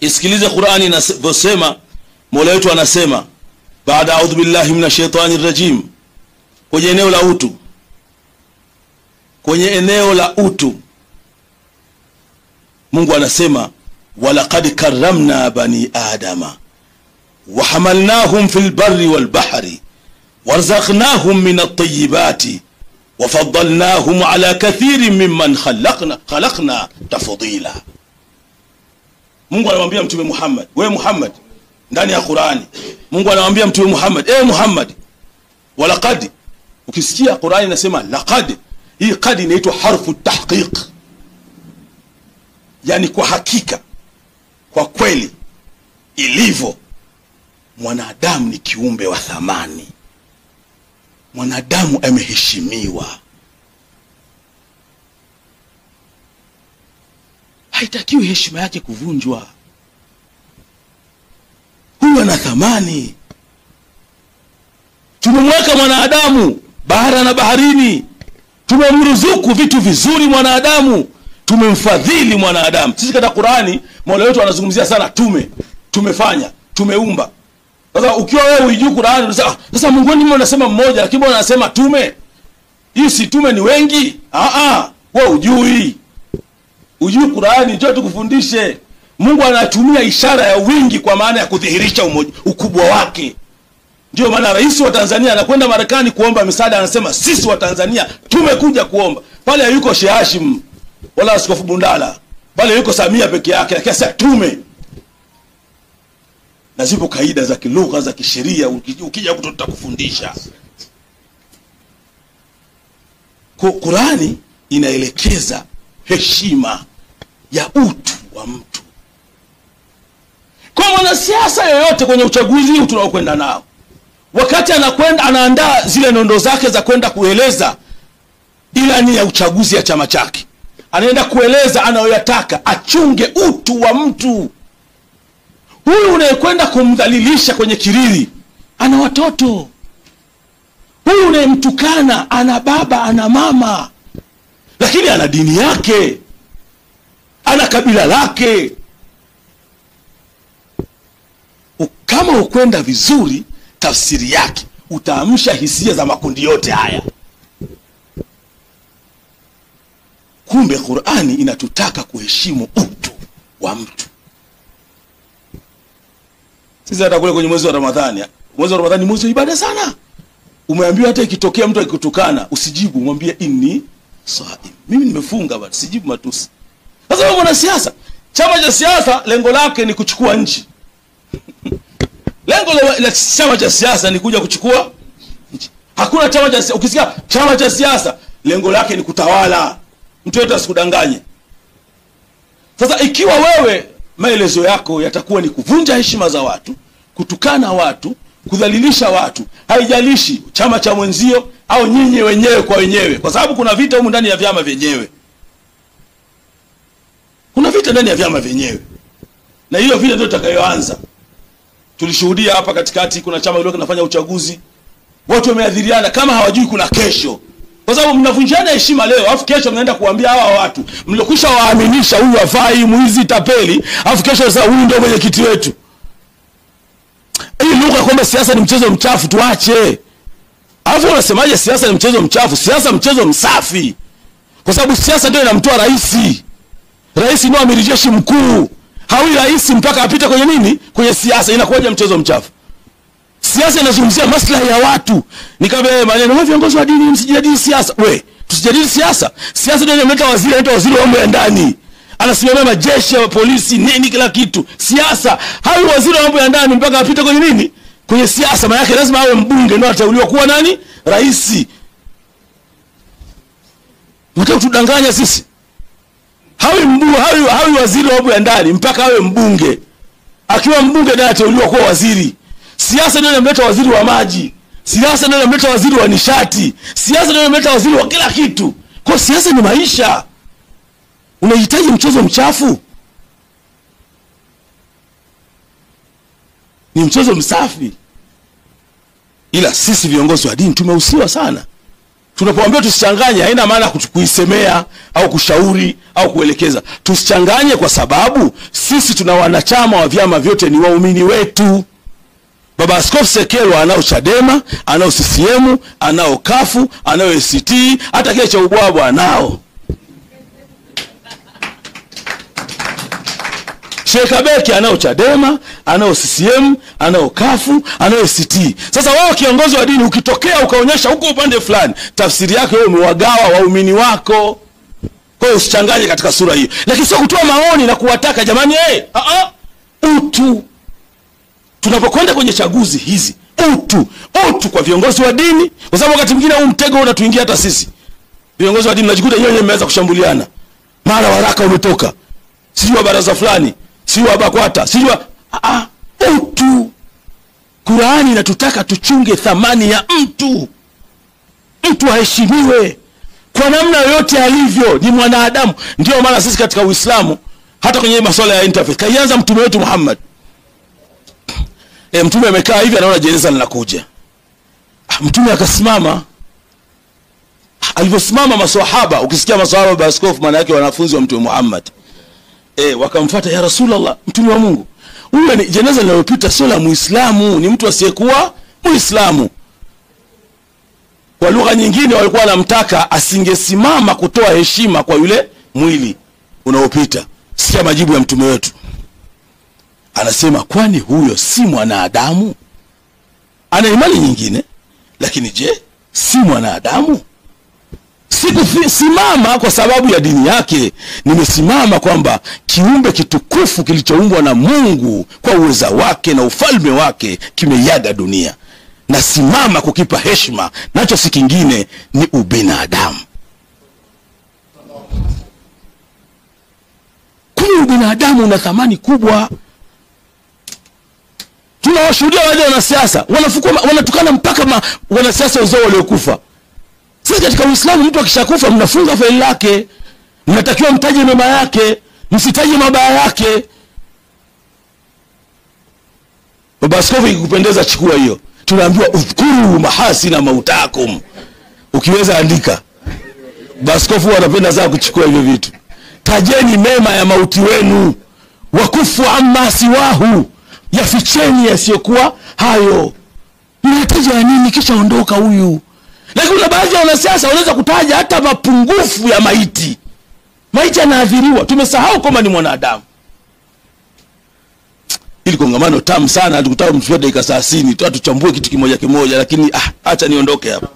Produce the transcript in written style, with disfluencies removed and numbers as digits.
Isikilize Qur'ani inavyosema. Mola wetu anasema baada a'udhu billahi minash shaitani rajim, kwenye eneo la utu, kwenye eneo la utu Mungu anasema walaqad karramna bani adama wa hamalnahum fil barri wal bahri warzaqnahum min at-tayyibati wa faddalnahum ala kathirin mimman khalaqna tafdila. Mungu anamwambia mtume Muhammad, wewe Muhammad, ndani ya Qur'ani Mungu anamwambia mtume Muhammad, Muhammad, walaqad. Ukisikia Qur'ani inasema laqad, hii qad inaitwa harfu tahqiq, yani kwa hakika, kwa kweli ilivyo. Mwanadamu ni kiumbe wa thamani, mwanadamu ameheshimiwa, haitakiwi heshima yake kuvunjwa. Huyu ana thamani. Tumemweka mwanadamu bahara na baharini, tumemruzuku vitu vizuri mwanadamu, tumemfadhili mwanadamu. Sisi katika Qur'ani Mola wetu anazungumzia sana tumefanya, tumeumba. Sasa ukiwa wewe unajua Qur'ani unasema sasa Mungu ni anasema mmoja, lakini Bwana anasema tume. Hii si tume ni wengi? Wewe ujui Qur'ani, njoo tukufundishe. Mungu anatumia ishara ya wingi kwa maana ya kudhihirisha ukubwa wake. Ndio maana rais wa Tanzania anakwenda Marekani kuomba msaada, anasema sisi wa Tanzania tumekuja kuomba. Pale yuko Sheikh Hashim wala Askofu Bundala, pale yuko Samia peke yake, akisema tume. Na zipo kaida za kilugha za kisheria ukija tutakufundisha. Qur'ani inaelekeza heshima ya utu wa mtu. Kwa mwanasiasa yoyote kwenye uchaguzi huu tunaokwenda nao, wakati anaandaa zile nondo zake za kwenda kueleza ilani ya uchaguzi ya chama chake, anaenda kueleza anayoyataka, achunge utu wa mtu. Huyu unayekwenda kumdhalilisha kwenye kiriri ana watoto. Huyu unayemtukana ana baba, ana mama, lakini ana dini yake, ana kabila lake. Kama ukwenda vizuri, tafsiri yake utaamsha hisia za makundi yote haya. Kumbe Qur'ani inatutaka kuheshimu utu wa mtu. Sisi hata kule kwenye mwezi wa Ramadhani, mwezi wa ibada sana. Umeambiwa hata ikitokea mtu akikutukana usijibu, mwambie inni saim, mimi nimefunga bado, sijibu matusi. Sasa wewe mwanasiasa, chama cha siasa lengo lake ni kuchukua nchi. Lengo la chama cha siasa ni kuja kuchukua nchi. Hakuna chama cha siasa, ukisikia chama cha siasa lengo lake ni kutawala. Mtu yote asikudanganye. Sasa ikiwa wewe maelezo yako yatakuwa ni kuvunja heshima za watu, kutukana watu, kudhalilisha watu, haijalishi chama cha mwenzio au nyinyi wenyewe kwa wenyewe, kwa sababu kuna vita humu ndani ya vyama vyenyewe. Kuna vita ndani ya vyama vyenyewe. Na hiyo vita ndio tutakayoanza. Tulishuhudia hapa katikati kuna chama kile kinafanya uchaguzi, watu wameadhiriana kama hawajui kuna kesho. Kwa sababu mnavunjana heshima leo, afu kesho mnaenda kuambia hawa watu mlokwisha waaminisha huyu afai, muizi, tapeli, afu kesho sasa huyu ndio mwenyekiti wetu. Hii lugha kwamba siasa ni mchezo mchafu tuache. Afu unasemaje siasa ni mchezo mchafu? Siasa mchezo msafi. Kwa sababu siasa ndio inamtoa rais. Rais ndio amiri jeshi mkuu. Hawi rais mpaka apite kwenye nini? Kwenye siasa. Inakuwaje mchezo mchafu? Siasa inazungumzia maslahi ya watu. Nikabe maneno wa viongozi wa dini msijadili siasa. Tusijadili siasa. Siasa ndio inamleta waziri, anaitwa waziri wa mambo ya ndani. Anasimamia majeshi ya polisi, nini kila kitu. Siasa. Hawi waziri wa mambo ya ndani mpaka apite kwenye nini? Kwenye siasa. Maana yake lazima awe mbunge ndio atauliwa kuwa nani? Rais. Mtaka kutudanganya sisi. Hawi waziri wa mambo ya ndani mpaka awe mbunge. Akiwa mbunge ndiye atauliwa kuwa waziri. Siasa ndio inamleta waziri wa maji. Siasa ndio inamleta waziri wa nishati. Siasa ndio inamleta waziri wa kila kitu. Kwa siasa ni maisha. Unahitaji mchezo mchafu? Ni mchezo msafi. Ila sisi viongozi wa dini tumehusiwa sana. Tunapoambia tusichanganye, haina maana kuisemea au kushauri au kuelekeza. Tusichanganye kwa sababu sisi tuna wanachama wa vyama vyote, ni waumini wetu. Baba Askofu Sekelwa anao Chadema, anao CCM, anao Kafu, anao ACT, hata kile cha ubwabwa anao. Sheikh Kabeki anao Chadema, anao CCM, anao Kafu, anao ACT. Sasa wewe kiongozi wa dini ukitokea ukaonyesha huko upande fulani, tafsiri yake wewe umewagawa waumini wako. Kwa hiyo usichanganye katika sura hiyo. Lakini sio kutoa maoni na kuwataka jamani utu. Tunapokwenda kwenye chaguzi hizi, utu kwa viongozi wa dini, kwa sababu wakati mwingine huu mtego unatuingia hata sisi. Viongozi wa dini najikuta yeye mmeanza kushambuliana. Mara waraka umetoka. Sijui baraza fulani, sijui BAKWATA, sijui utu. Qur'ani inatutaka tuchunge thamani ya mtu. Mtu aheshimiwe kwa namna yoyote alivyo, ni mwanadamu. Ndio maana sisi katika Uislamu hata kwenye masuala ya interfaith kaianza mtume wetu Muhammad. Mtume amekaa hivi anaona jeneza linakuja. Mtume akasimama. Aliposimama maswahaba, ukisikia maswahaba Baba Askofu maana yake wanafunzi wa Mtume Muhammad. Wakamfuata, ya Rasulullah, mtume wa Mungu. Huyu ni jeneza linalopita sio la Muislamu, ni mtu asiyekuwa Muislamu. Kwa lugha nyingine walikuwa wanamtaka asingesimama kutoa heshima kwa yule mwili unaopita. Sikia majibu ya mtume wetu. Anasema, kwani huyo si mwanadamu? Ana imani nyingine, lakini je, si mwanadamu? Sikusimama kwa sababu ya dini yake, nimesimama kwamba kiumbe kitukufu kilichoumbwa na Mungu kwa uweza wake na ufalme wake kimeiaga dunia. Na simama kukipa heshima, nacho si kingine ni ubinadamu. Kuna ubinadamu una thamani kubwa. Tunawashuhudia wale wanasiasa wanatukana mpaka wanasiasa wazao waliokufa. Sisi katika Uislamu mtu akishakufa mnafunga faili lake, mnatakiwa mtaje mema yake, msitaje mabaya yake. Baba Askofu ikikupendeza chukua hiyo. Tunaambiwa udhkuru mahasina mautakum. Ukiweza andika. Baba Askofu anapenda sana kuchukua hivyo vitu. Tajeni mema ya mauti wenu, wakufu amma siwahu, yaficheni yasiyokuwa hayo. Mnataja nini kisha ondoka huyu? Lakini kuna baadhi ya wanasiasa wanaweza kutaja hata mapungufu ya maiti. Maiti anaadhiriwa, tumesahau kama ni mwanadamu. Ili kongamano tamu sana, tukutao mfia dakika 30 tu tuchambue kitu kimoja kimoja, lakini acha niondoke hapa.